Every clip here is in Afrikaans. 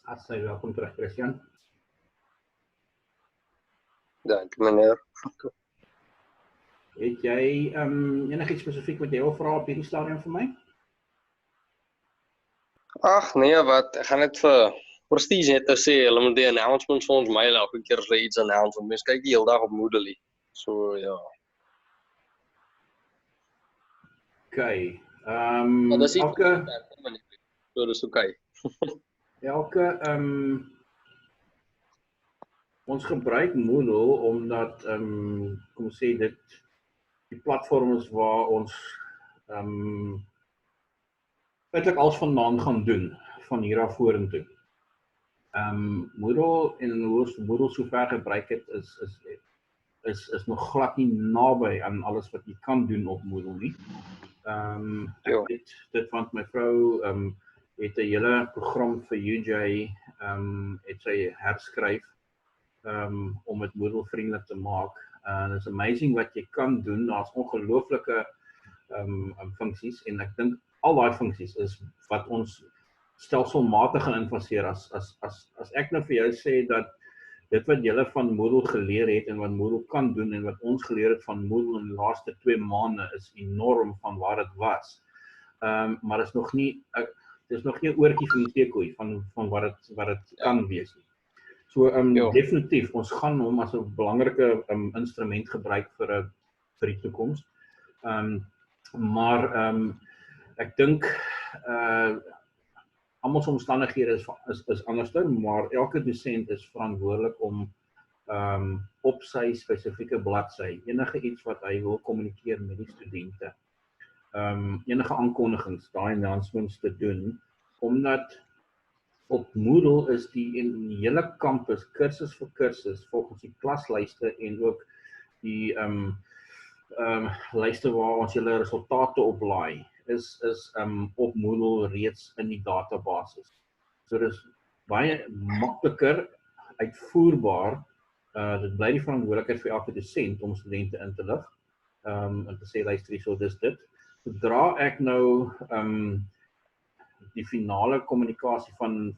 Hartelijk welkom terug, Christian. Dank meneer. Het jy enigiets spesifiek wat jy wil vra op hierdie stadium vir my? Ag nee, wat, ek gaan net vir prestige net sê, hulle moet die announcements vir ons mail elke keer as hulle iets announce, want mense kyk die hele dag op Moodle. So ja. Okay. Dis Elke so dis okay. Ons gebruik Moodle omdat kom ons sê dit die platform is waar ons feitlik alles vandaan gaan doen van hier af vorentoe. Moodle en hoe ons Moodle sover gebruik het is nog glad nie naby aan alles wat jy kan doen op Moodle nie. Ek weet dit want my vrou het 'n hele program vir UJ het sy herskryf om dit Moodle vriendelik te maak. En it's amazing wat jy kan doen. Daar's ongelooflike funksies en ek dink al daai funksies is wat ons stelselmatig gaan infaseer as ek nou vir jou sê dat dit wat julle van Moodle geleer het en wat Moodle kan doen en wat ons geleer het van Moodle in die laaste 2 maande is enorm van waar dit was. Maar dit is nog nie 'n oortjie van die teekoei van wat dit kan wees nie. So definitief, ons gaan hom as 'n belangrike instrument gebruik vir die toekoms. Maar ek dink almal se omstandighede is anderster, maar elke dosent is verantwoordelik om op sy spesifieke bladsy enige iets wat hy wil kommunikeer met die studente. Enige aankondigings, daai announcements te doen, omdat op Moodle is die hele kampus kursus vir kursus volgens die klaslyste en ook die lyste waar ons julle resultate oplaai is op Moodle reeds in die databasis. So dis baie makliker uitvoerbaar. Dit bly die verantwoordelikheid vir elke dosent om studente in te lig en te sê luister hierso dis dit. Sodra ek nou die finale kommunikasie van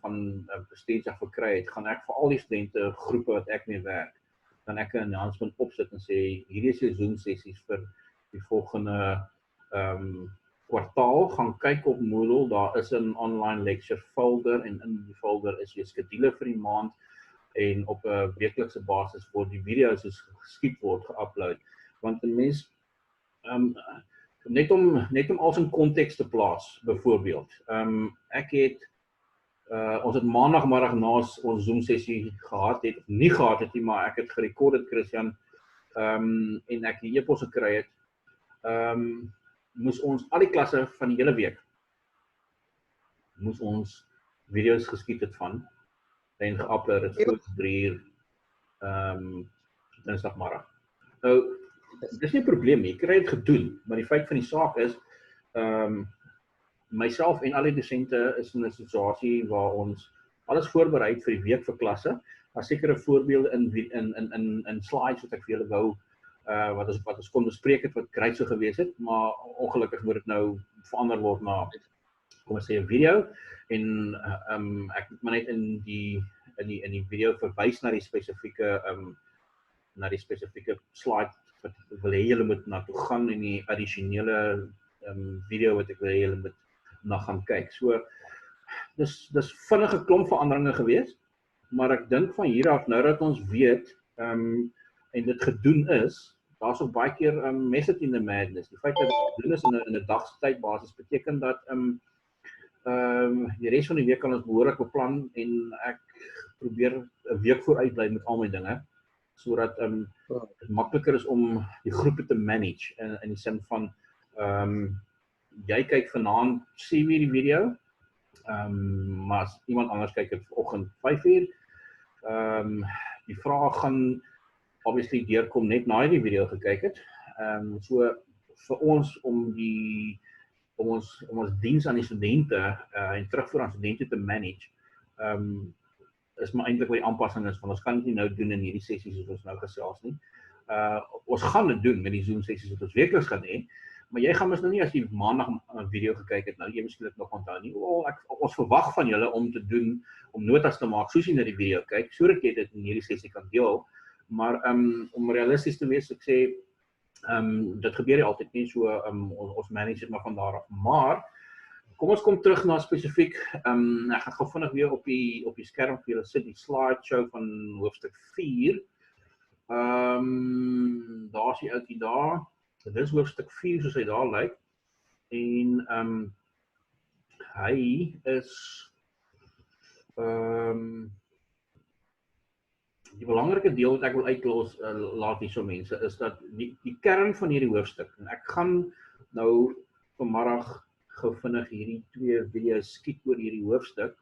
prestasie gekry het, gaan ek vir al die studente groepe wat ek mee werk, dan ek 'n announcement opsit en sê hierdie is jou Zoom sessies vir die volgende kwartaal. Gaan kyk op Moodle, daar is 'n online lecture folder en in die folder is jou skedule vir die maand en op 'n weeklikse basis word die video's soos geskied word geupload. Want 'n mens net om alles in konteks te plaas, byvoorbeeld. Ons het maandagmiddag na ons Zoom sessie gehad het, of nie gehad het nie, maar ek het gerekord, Christian, en ek die e-pos gekry het, moes ons al die klasse van die hele week, moes ons video's geskiet het van, en geupload het voor 3 uur, dinsdagmiddag. Nou, dis nie 'n probleem nie, ek kry dit gedoen, maar die feit van die saak is, myself en al die dosente is in 'n situasie waar ons alles voorberei vir die week vir klasse. Daar sekere voorbeelde in slides wat ek vir julle wou wat ons kon bespreek het wat great sou gewees het, maar ongelukkig moet dit nou verander word na kom ons sê 'n video en ek moet maar net in die video verwys na die spesifieke slide wat ek wil hê julle moet na toe gaan en die addisionele video wat ek wil hê julle moet na gaan kyk. So dis vinnige klomp veranderinge gewees, maar ek dink van hier af nou dat ons weet en dit gedoen is, daar's ook baie keer method in the madness. Die feit dat dit gedoen is in 'n dagtydbasis beteken dat die res van die week kan ons behoorlik beplan en ek probeer 'n week vooruit bly met al my dinge, sodat dit makliker is om die groepe te manage in die sin van jy kyk vanaand 7 uur die video, maar as iemand anders kyk het vanoggend 5 uur, die vrae gaan obviously deurkom net na jy die video gekyk het. So vir ons om ons diens aan die studente en terugvoer aan studente te manage, is maar eintlik wat die aanpassing is, want ons kan dit nie nou doen in hierdie sessies soos ons nou gesels nie. Ons gaan dit doen met die Zoom sessies wat ons weekliks gaan hê, Maar jy gaan mos nou nie as jy maandag 'n video gekyk het nou, jy miskien nog onthou nie. Ons verwag van julle om te doen, om notas te maak soos jy na die video kyk, sodat jy dit in hierdie sessie kan deel. Maar om realisties te wees, ek sê dit gebeur nie altyd nie, so ons manage dit maar van daar af. Maar kom ons kom terug na spesifiek, ek gaan gou vinnig weer op die skerm vir julle sit die slideshow van hoofstuk 4. Daar is die ouetjie daar. Dit is hoofstuk 4 soos hy daar lyk. En hy is die belangrike deel wat ek wil uitlaat hierso mense, is dat die kern van hierdie hoofstuk, en ek gaan nou vanmiddag gou vinnig hierdie 2 video's skiet oor hierdie hoofstuk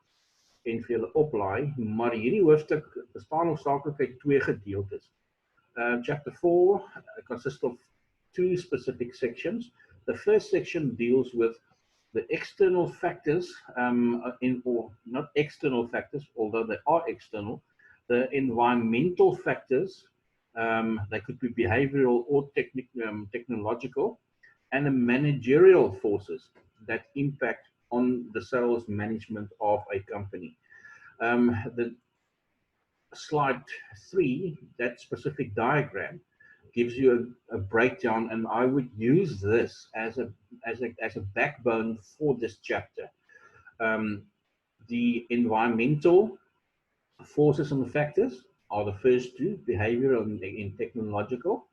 en vir julle oplaai, maar hierdie hoofstuk bestaan hoofsaaklik uit 2 gedeeltes. Chapter 4 consists of 2 specific sections. The first section deals with the external factors, or not external factors, although they are external, the environmental factors, they could be behavioral or technological, and the managerial forces that impact on the sales management of a company. The slide 3, that specific diagram, gives you a breakdown, and I would use this as a backbone for this chapter. The environmental forces and factors are the first 2, behavioral and technological,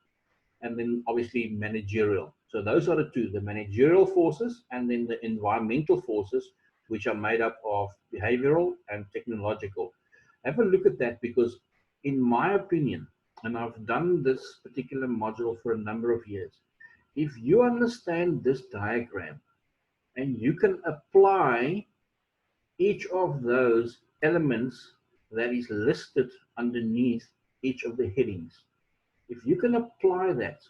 and then obviously managerial. So those are the 2, the managerial forces and then the environmental forces, which are made up of behavioral and technological. Have a look at that, because in my opinion, and I've done this particular module for a number of years, if you understand this diagram and you can apply each of those elements that is listed underneath each of the headings, if you can apply that,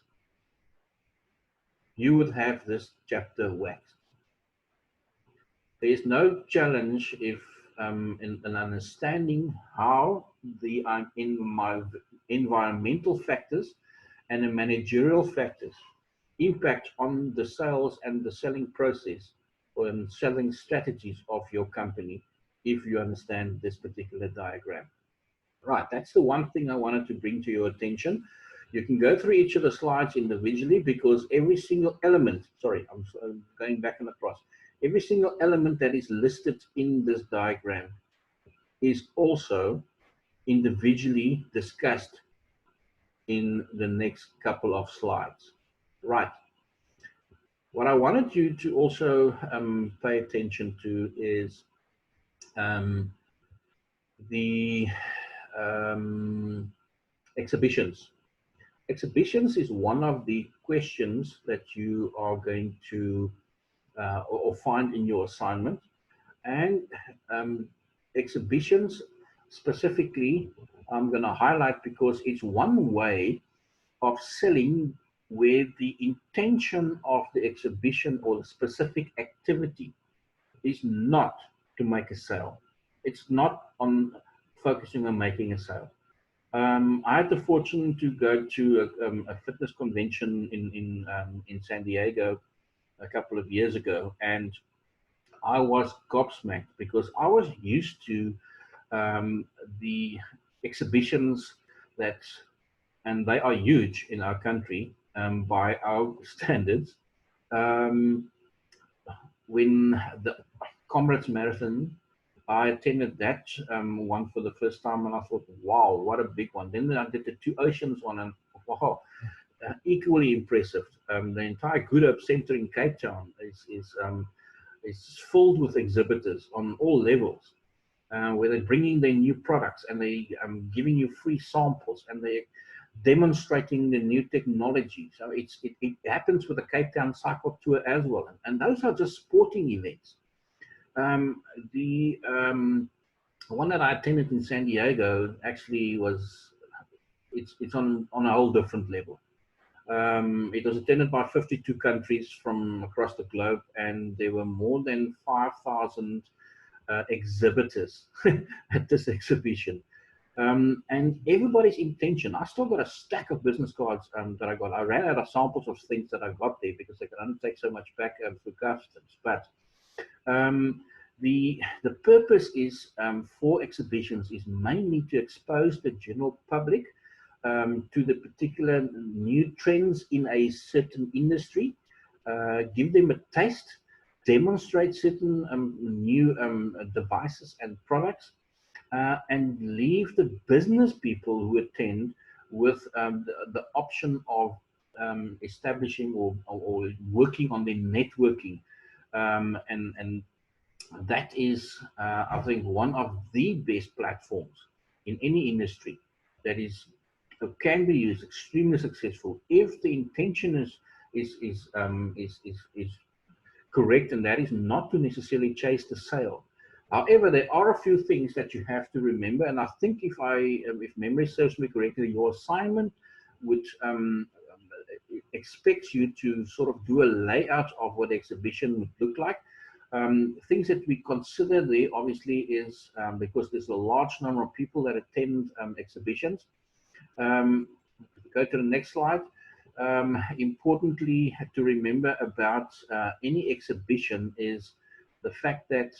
you would have this chapter waxed. There is no challenge if in understanding how the environmental factors and the managerial factors impact on the sales and the selling process or selling strategies of your company, if you understand this particular diagram. Right, that's the one thing I wanted to bring to your attention. You can go through each of the slides individually, because every single element, sorry, I'm going back and across, every single element that is listed in this diagram is also individually discussed in the next couple of slides. Right. What I wanted you to also pay attention to is the exhibitions. Exhibitions is one of the questions that you are going to or find in your assignment, and exhibitions specifically I'm going to highlight because it's one way of selling where the intention of the exhibition or the specific activity is not to make a sale. It's not on focusing on making a sale. I had the fortune to go to a fitness convention in San Diego a couple of years ago, and I was gobsmacked because I was used to the exhibitions that, and they are huge in our country by our standards. When the Comrades Marathon, I attended that one for the first time, and I thought, wow, what a big one. Then I did the Two Oceans one, and wow, equally impressive. The entire Good Hope Center in Cape Town is filled with exhibitors on all levels, where they're bringing their new products, and they giving you free samples, and they're demonstrating the new technology. So it happens with the Cape Town Cycle Tour as well, and those are just sporting events. The one that I attended in San Diego actually was, it's on a whole different level. It was attended by 52 countries from across the globe, and there were more than 5,000 exhibitors at this exhibition. And everybody's intention. I still got a stack of business cards that I got. I ran out of samples of things that I got there because I could only take so much back for customs. But the purpose is for exhibitions is mainly to expose the general public to the particular new trends in a certain industry, give them a taste, demonstrate certain new devices and products, and leave the business people who attend with the option of establishing or working on their networking. And that is, I think, one of the best platforms in any industry that is can be used extremely successful if the intention is correct, and that is not to necessarily chase the sale. However, there are a few things that you have to remember, and I think if memory serves me correctly, your assignment would expects you to sort of do a layout of what the exhibition would look like. Things that we consider there obviously is because there's a large number of people that attend exhibitions. Go to the next slide. Importantly, to remember about any exhibition is the fact that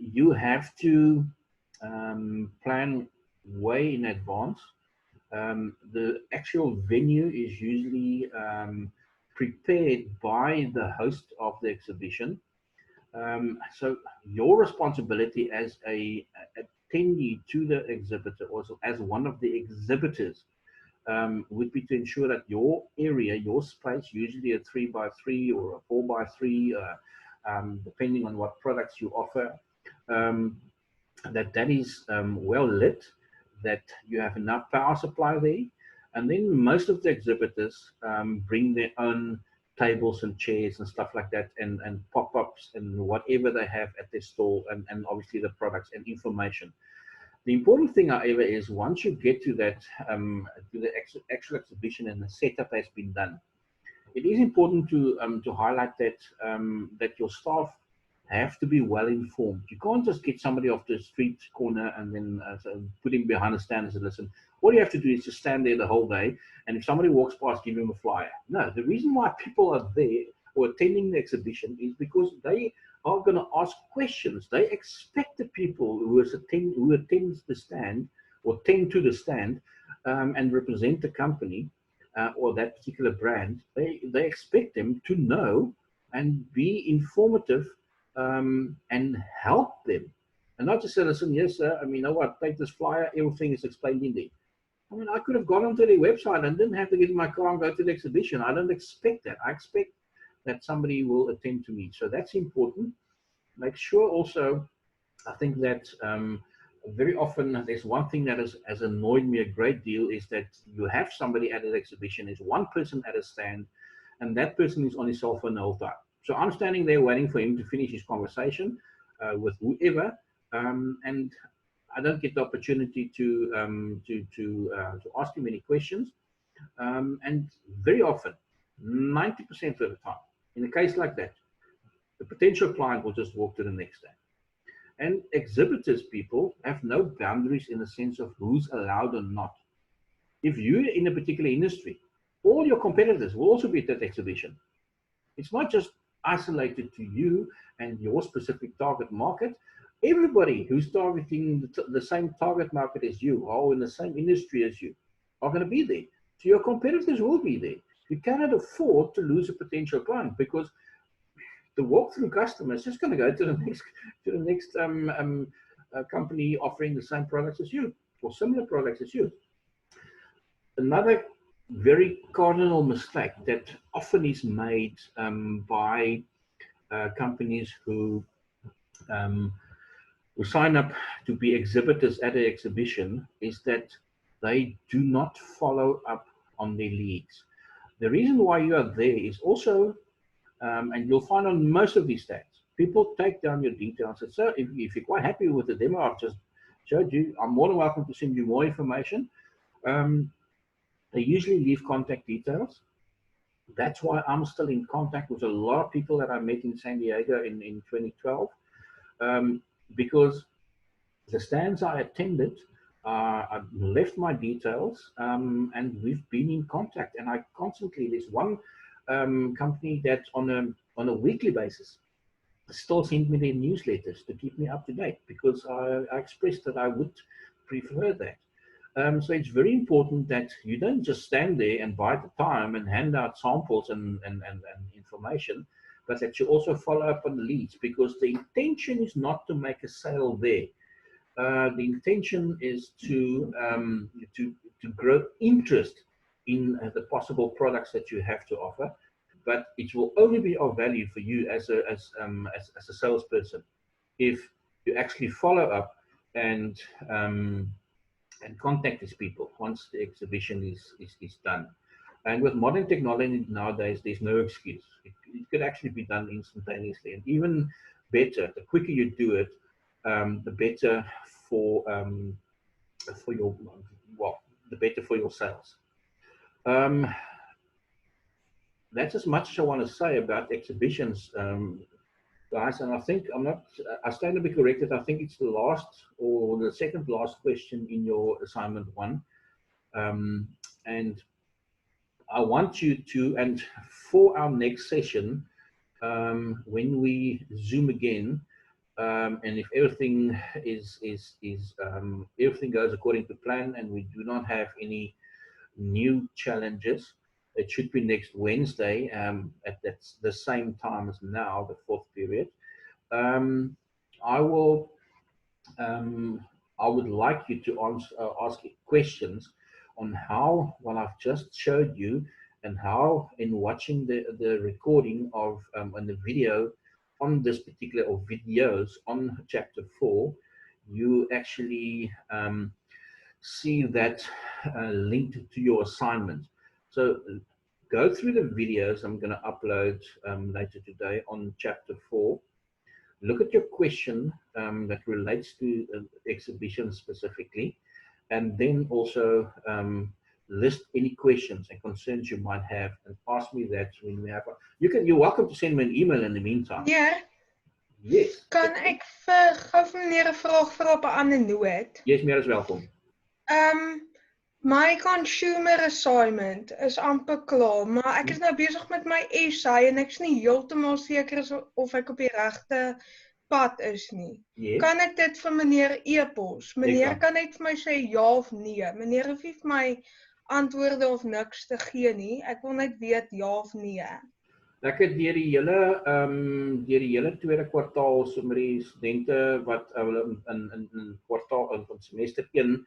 you have to plan way in advance. The actual venue is usually prepared by the host of the exhibition. So your responsibility as a attendee to the exhibitor, also as one of the exhibitors, would be to ensure that your area, your space, usually a 3x3 or a 4x3, depending on what products you offer, that is well lit, that you have enough power supply there. And then most of the exhibitors bring their own tables and chairs and stuff like that, and pop-ups and whatever they have at their stall, and obviously the products and information. The important thing, however, is once you get to that, to the actual exhibition and the setup has been done, it is important to highlight that that your staff have to be well informed. You can't just get somebody off the street corner and then put him behind a stand and say, listen, all you have to do is just stand there the whole day, and if somebody walks past, give him a flyer. No, the reason why people are there or attending the exhibition is because they are going to ask questions. They expect the people who attend the stand or tend to the stand and represent the company or that particular brand. They expect them to know and be informative and help them, and not just say, listen, yes, sir, I mean, you know what, take this flyer, everything is explained in there. I mean, I could have gone onto their website and didn't have to get in my car and go to the exhibition. I don't expect that. I expect that somebody will attend to me. So that's important. Make sure also, I think that very often there's one thing that has annoyed me a great deal is that you have somebody at an exhibition, there's one person at a stand, and that person is on his cell phone the whole time. So I'm standing there waiting for him to finish his conversation with whoever, and I don't get the opportunity to ask him any questions. And very often, 90% of the time, in a case like that, the potential client will just walk to the next stand. And exhibitors, people, have no boundaries in the sense of who's allowed or not. If you're in a particular industry, all your competitors will also be at that exhibition. It's not just isolated to you and your specific target market. Everybody who's targeting the same target market as you, or in the same industry as you, are going to be there. So your competitors will be there. You cannot afford to lose a potential client, because the walk-through customer is just going to go to the next company offering the same products as you or similar products as you. Another very cardinal mistake that often is made by companies who sign up to be exhibitors at an exhibition is that they do not follow up on their leads. The reason why you are there is also, and you'll find on most of these stands, people take down your details. And so if you're quite happy with the demo I've just showed you, I'm more than welcome to send you more information. They usually leave contact details. That's why I'm still in contact with a lot of people that I met in San Diego in 2012, because the stands I attended, I left my details, and we've been in contact. And I constantly, there's one company that on a weekly basis still send me their newsletters to keep me up to date, because I expressed that I would prefer that. So it's very important that you don't just stand there and bide the time and hand out samples and information, but that you also follow up on leads, because the intention is not to make a sale there. The intention is to grow interest in the possible products that you have to offer, but it will only be of value for you as a salesperson if you actually follow up and contact these people once the exhibition is done. And with modern technology nowadays, there's no excuse. It could actually be done instantaneously, and even better, the quicker you do it, the better for your, well, the better for your sales. That's as much as I want to say about exhibitions, guys. And I think I stand to be corrected. I think it's the last or the second last question in your assignment 1, and I want you to, and for our next session, when we Zoom again, and if everything everything goes according to plan, and we do not have any new challenges, it should be next Wednesday at the same time as now, the 4th period. I would like you to ask questions on how what I've just showed you, and how in watching the recording of and the video on this particular, or videos on chapter 4, you actually see that linked to your assignment. So go through the videos I'm going to upload later today on chapter 4. Look at your question that relates to exhibition specifically, and then also list any questions and concerns you might have, and ask me that when we have. You're welcome to send me an email in the meantime. Ja. Yes. Kan ek gou vir meneer 'n vraag vra op 'n ander noot? Yes, meer as welkom. My consumer assignment is amper klaar, maar ek is nou besig met my essay en ek's nie heeltemal seker of ek op die regte pad is nie. Yes. Kan ek dit vir meneer e-pos? Meneer kan net vir my sê ja of nee. Meneer hoef nie vir my antwoorde of niks te gee nie. Ek wil net weet ja of nee. Ek het deur die hele tweede kwartaal sommer die studente wat hulle in kwartaal in semester 1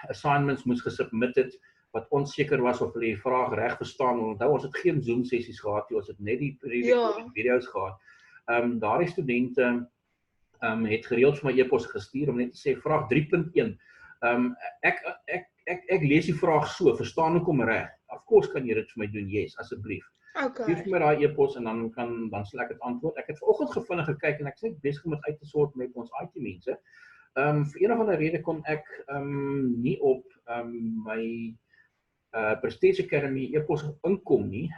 assignments moes gesubmit het, wat onseker was of hulle die vraag reg verstaan. Onthou, ons het geen Zoom sessies gehad nie, ons het net die video's gehad. Daardie studente het gereeld vir my e-pos gestuur om net te sê vraag 3.1. Ek lees die vraag so, verstaan ek hom reg? Of course kan jy dit vir my doen, yes, asseblief. Okay. Geef my daai e-pos en dan sal ek dit antwoord. Ek het vanoggend vinnig gekyk en ek is net besig om dit uit te sort met ons IT-mense. Vir een of ander rede kon ek nie op my Prestige Academy e-pos inkom nie,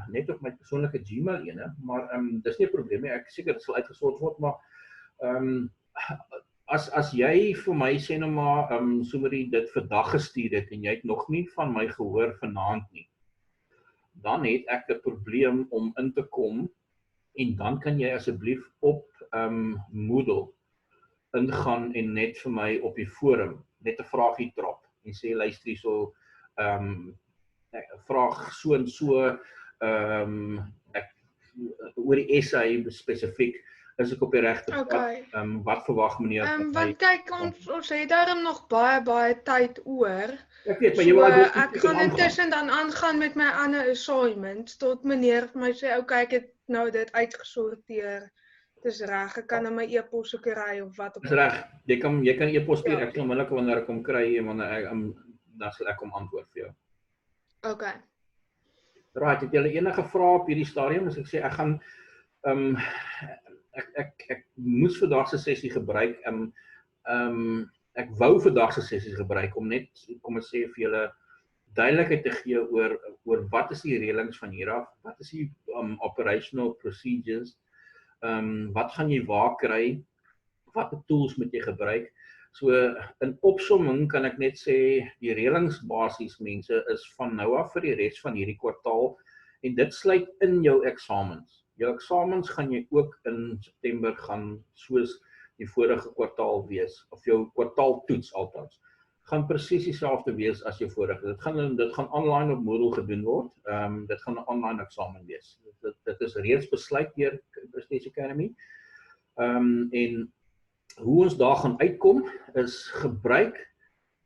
net op my persoonlike Gmail ene, maar dis nie 'n probleem nie. Ek seker dit sal uitgesort word, maar as jy vir my sê nou maar sommer dit vandag gestuur het en jy het nog nie van my gehoor vanaand nie, dan het ek 'n probleem om in te kom, en dan kan jy asseblief op Moodle ingaan en net vir my op die forum net 'n vraagie drop en sê luister hierso, vraag so en so, oor die essay spesifiek, is ek op die regte pad? Wat verwag meneer van my? Want kyk, ons het daarom nog baie tyd oor. Ek weet, maar jy wil ek gaan intussen dan aangaan met my ander assignments tot meneer vir my sê, okay, ek het nou dit uitgesorteer. Dis reg, ek kan na my e-pos kry of wat ook al. Dis reg. Jy kan e-pos stuur, ek sal onmiddellik wanneer ek hom kry en wanneer dan sal ek hom antwoord vir jou. Okay. Right, het julle enige vrae op hierdie stadium? As ek sê ek gaan ek moes vandag se sessie gebruik. Ek wou vandag se sessie gebruik om net, kom ek sê, vir julle duidelikheid te gee oor wat is die reëlings van hier af, wat is die operational procedures, wat gaan jy waar kry watter tools moet jy gebruik? So in opsomming kan ek net sê die reëlingsbasis mense is van nou af vir die res van hierdie kwartaal en dit sluit in jou eksamens. Jou eksamens gaan jy ook in September gaan soos die vorige kwartaal wees of jou kwartaaltoets althans. Gaan presies dieselfde wees as jou vorige. Dit gaan online op Moodle gedoen word. Dit gaan 'n online eksamen wees. Dit is reeds besluit deur Prestige Academy. En hoe ons daar gaan uitkom is gebruik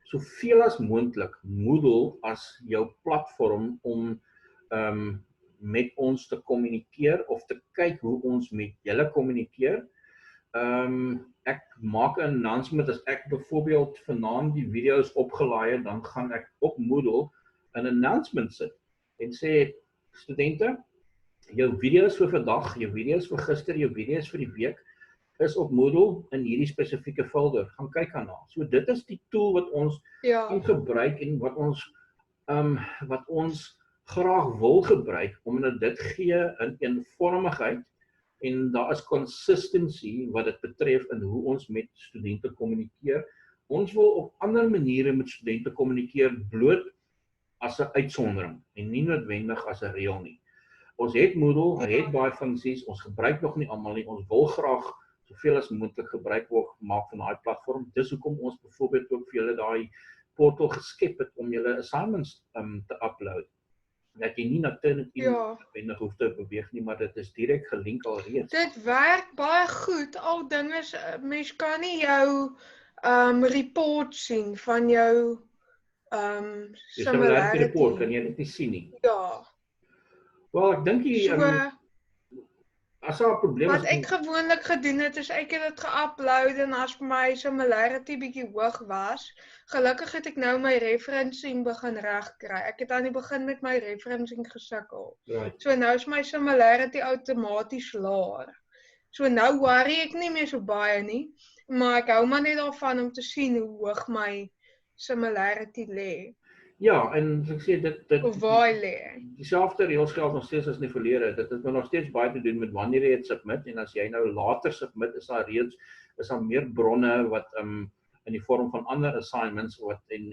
soveel as moontlik Moodle as jou platform om met ons te kommunikeer of te kyk hoe ons met julle kommunikeer. Ek maak 'n announcement as ek byvoorbeeld vanaand die video's opgelaai het, dan gaan ek op Moodle 'n announcement sit en sê studente, jou video's vir vandag, jou video's vir gister, jou video's vir die week is op Moodle in hierdie spesifieke folder. Gaan kyk daarna. So dit is die tool wat ons kan gebruik en wat ons graag wil gebruik omdat dit gee 'n eenvormigheid en daar is consistency wat dit betref in hoe ons met studente kommunikeer. Ons wil op ander maniere met studente kommunikeer bloot as 'n uitsondering en nie noodwendig as 'n reël nie. Ons het Moodle, hy het baie funksies, ons gebruik nog nie almal nie. Ons wil graag soveel as moontlik gebruik maak van daai platform. Dis hoekom ons byvoorbeeld ook vir julle daai portal geskep het om julle assignments te upload. Dat jy nie na Turnitin hoef te beweeg nie, maar dit is direk gelink alreeds. Dit werk baie goed. Al ding is, mens kan nie jou report sien van jou similarity report, kan jy dit nie sien nie. Ja. Wel, ek dink as daar 'n probleem is. Wat ek gewoonlik gedoen het, is ek het dit geupload en as my similarity bietjie hoog was, gelukkig het ek nou my referencing begin regkry. Ek het aan die begin met my referencing gesukkel. Right. So nou is my similarity outomaties laer. So nou worry ek nie meer so baie nie, maar ek hou maar net daarvan om te sien hoe hoog my similarity lê. Ja, en ek sê dit Of waar hy lê. Dieselfde reëls geld nog steeds as in die verlede. Dit het nog steeds baie te doen met wanneer jy dit submit en as jy nou later submit, is daar meer bronne wat in die vorm van ander assignments wat en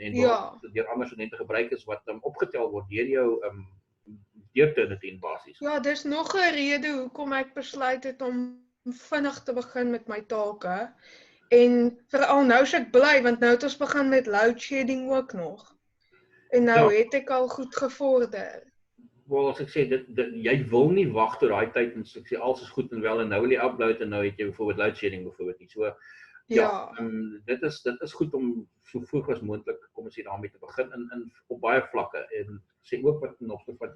deur ander studente gebruik is wat opgetel word deur jou deur Turnitin basies. Ja, dis nog 'n rede hoekom ek besluit het om vinnig te begin met my take. En veral nou is ek bly want nou het ons begin met load shedding ook nog. En nou het ek al goed gevorder. Wel, as ek sê, jy wil nie wag tot daai tyd en ek sê alles is goed en wel en nou wil jy upload en nou het jy byvoorbeeld load shedding byvoorbeeld nie. So dit is goed om so vroeg as moontlik kom ons hier daarmee te begin in op baie vlakke en sê ook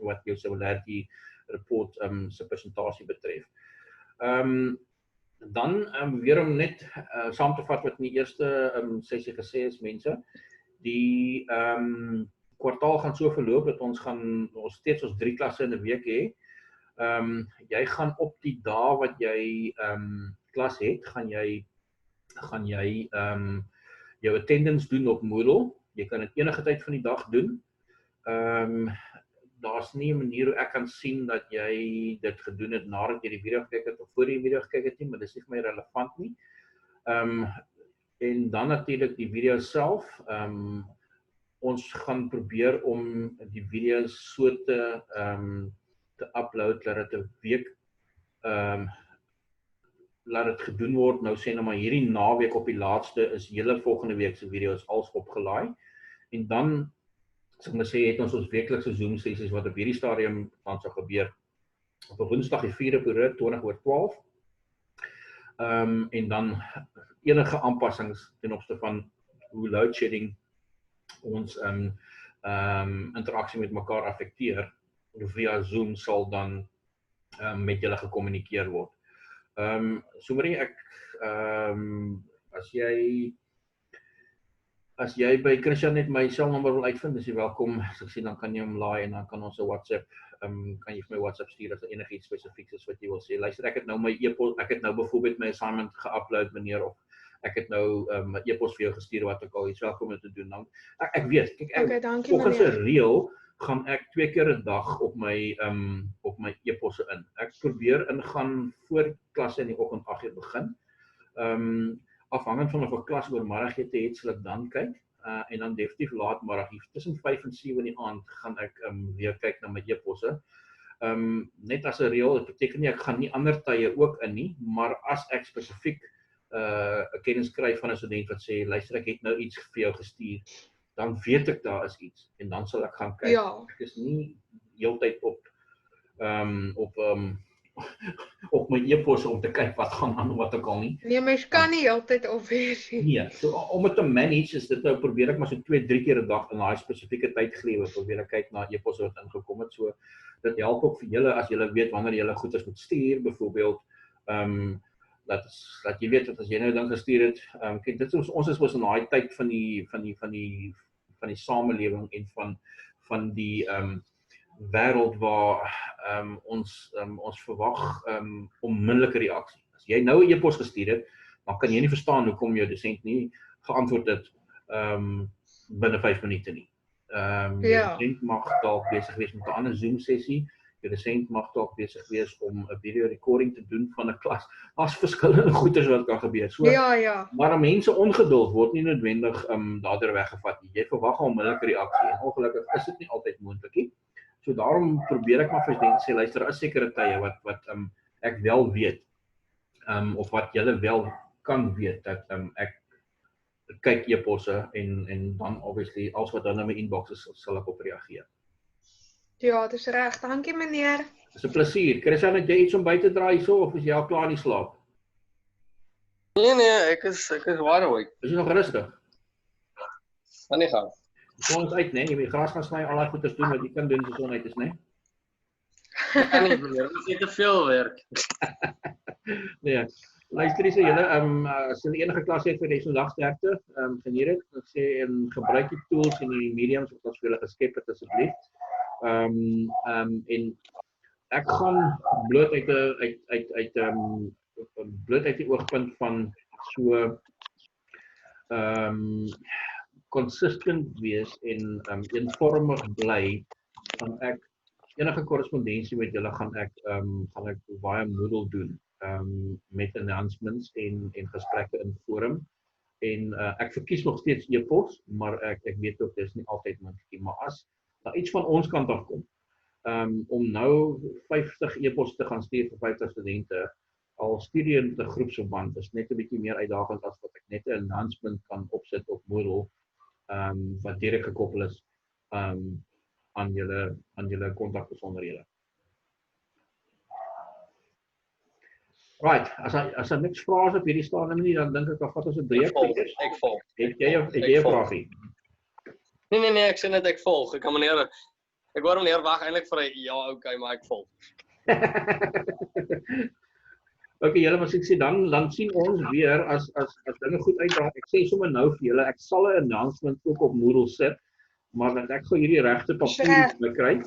wat jou similarity report se presentasie betref. Dan weer om net saam te vat wat in die eerste sessie gesê is mense, die kwartaal gaan so verloop dat ons steeds 3 klasse in 'n week hê. Jy gaan op die dae wat jy klas het, gaan jy jou attendance doen op Moodle. Jy kan dit enige tyd van die dag doen. Daar's nie 'n manier hoe ek kan sien dat jy dit gedoen het nadat jy die video gekyk het of voor jy die video gekyk het nie, maar dis nie vir my relevant nie. En dan natuurlik die video self. Ons gaan probeer om die video's so te upload dat dit 'n week laat dit gedoen word. Nou sê nou maar hierdie naweek op die laaste is hele volgende week se video's als opgelaai. En dan sê het ons weeklikse Zoom sessies wat op hierdie stadium dan sou gebeur. Op Woensdag die 4de April 2012. En dan enige aanpassings ten opsigte van hoe load shedding ons interaksie met mekaar affekteer via Zoom sal dan met julle gekommunikeer word. So Marie, as jy by Christian net my selnommer wil uitvind, is jy welkom. As ek sien dan kan jy hom laai en dan kan ons 'n WhatsApp kan jy vir my WhatsApp stuur as enigiets spesifiek is wat jy wil sê. Luister, ek het nou my e-pos, ek het nou byvoorbeeld my assignment geupload meneer of ek het nou 'n e-pos vir jou gestuur wat ek al iets welkom om te doen. Dan ek weet, kyk volgens 'n reël gaan ek 2 keer 'n dag op my e-posse in. Ek probeer ingaan voor klasse in die oggend 8:00 begin. afhangend van of 'n klas oormiddagete het, sal ek dan kyk. En dan definitief laatmiddag, tussen 5 en 7 in die aand, gaan ek weer kyk na my e-posse. Net as 'n reël, dit beteken nie ek gaan nie ander tye ook in nie, maar as ek spesifiek 'n kennis kry van 'n student wat sê, luister, ek het nou iets vir jou gestuur, dan weet ek daar is iets en dan sal ek gaan kyk. Ja. Ek is nie heeltyd op my e-posse om te kyk wat gaan aan of wat ook al nie. Nee, mens kan nie heeltyd op wees nie. Nee, so om dit te manage is dit nou probeer ek maar so 2-3 keer 'n dag in daai spesifieke tydglewe probeer ek kyk na e-posse wat ingekom het. So dit help ook vir julle as julle weet wanneer julle goeders moet stuur, byvoorbeeld dat jy weet dat as jy nou dan gestuur het, kyk dit is ons is mos in daai tyd van die samelewing en van die wêreld waar ons verwag onmiddellike reaksie. As jy nou 'n e-pos gestuur het, dan kan jy nie verstaan hoekom jou dosent nie geantwoord het binne 5 minute nie. Jou dosent mag dalk besig wees met 'n ander Zoom sessie. Jou dosent mag dalk besig wees om 'n video recording te doen van 'n klas. Daar's verskillende goeders wat kan gebeur. So, maar mense ongeduld word nie noodwendig daardeur weggevat nie. Jy verwag 'n onmiddellike reaksie en ongelukkig is dit nie altyd moontlik nie. So daarom probeer ek maar vir studente sê, luister, is sekere tye wat ek wel weet, of wat julle wel kan weet, dat ek kyk e-posse en dan obviously, als wat dan in my inbox is, sal ek op reageer. Ja, dis reg. Dankie meneer. Dis 'n plesier. Christian, het jy iets om by te dra hierso of is jy al klaar in die slaap? Nee, ek is wide awake. Is jy nog rustig? Kan nie gaan. Kom ons uit, né? Jy moet gras gaan sny, al daai goeders doen wat jy kan doen as ons uit is, né? Kan nie meneer, dit is te veel werk. Nee. Luister hierso julle, as julle enige klas het vir die dag sterkte, geniet dit. Ek sê gebruik die tools en die mediums wat ons vir julle geskep het asseblief. En ek gaan bloot uit die oogpunt van so consistent wees en eenvormig bly, van ek enige korrespondensie met julle gaan ek baie Moodle doen met announcements en gesprekke in forum. En ek verkies nog steeds e-pos, maar ek weet ook dis nie altyd moontlik, maar as daar iets van ons kant af kom, om nou 50 e-pos te gaan stuur vir 50 studente, al stuur jy in 'n groepsverband, is net 'n bietjie meer uitdagend as wat ek net 'n announcement kan opsit op Moodle, wat direk gekoppel is aan julle kontakbesonderhede. Right, as daar niks vrae is op hierdie stadium nie, dan dink ek dan vat ons 'n breek. Ek volg. Het jy 'n vraagie? Nee, ek sê net ek volg. Ek hoor meneer wag eintlik vir 'n ja, okay, maar ek volg. Okay, julle moet ek sê dan sien ons weer as dinge goed uitdraai. Ek sê sommer nou vir julle, ek sal 'n announcement ook op Moodle sit, maar dat ek gou hierdie regte papier kry.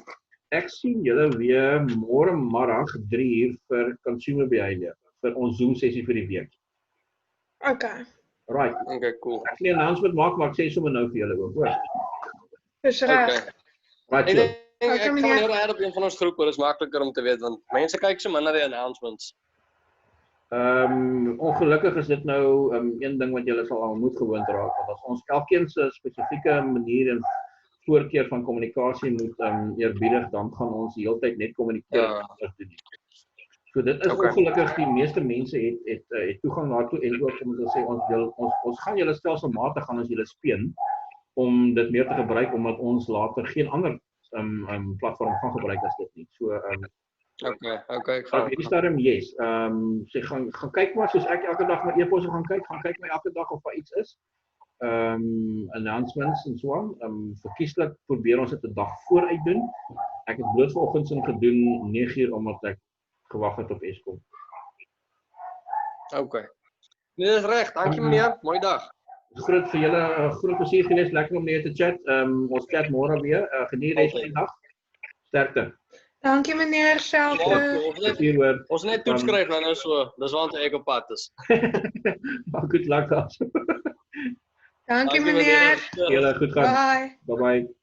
Ek sien julle weer môre middag 3:00 vir consumer behavior, vir ons Zoom sessie vir die week. Okay. Right. Okay, cool. Ek gaan 'n announcement maak, maar ek sê sommer nou vir julle ook, hoor. Dis reg. Right. Ek gaan meneer add op een van ons groepe, dis makliker om te weet want mense kyk so min na die announcements. Ongelukkig is dit nou een ding wat julle sal al moet gewoond raak, want as ons elkeen se spesifieke manier en voorkeur van kommunikasie moet eerbiedig, dan gaan ons die hele tyd net kommunikeer. So dit is ongelukkig die meeste mense het toegang daartoe en ook om te sê ons gaan julle stelselmatig gaan ons julle speen om dit meer te gebruik omdat ons later geen ander platform gaan gebruik as dit nie. So Okay, ek val. Op hierdie stadium yes. Sê gaan kyk maar soos ek elke dag my e-posse gaan kyk my elke dag of daar iets is. Announcements en so aan. Verkieslik probeer ons dit 'n dag vooruit doen. Ek het bloot vanoggend sin gedoen 9:00 omdat ek gewag het op Eskom. Okay. Nee, dis reg. Dankie meneer. Mooi dag. Groot vir julle, groot plesier gewees, lekker om mee te chat. Ons chat môre weer. Geniet die res van die dag. Sterkte. Dankie meneer, selfde. Ons net toets skryf nou so, dis waant ek op pad is. Good luck daar. Dankie meneer. Julle goed gaan. Bye. Bye bye.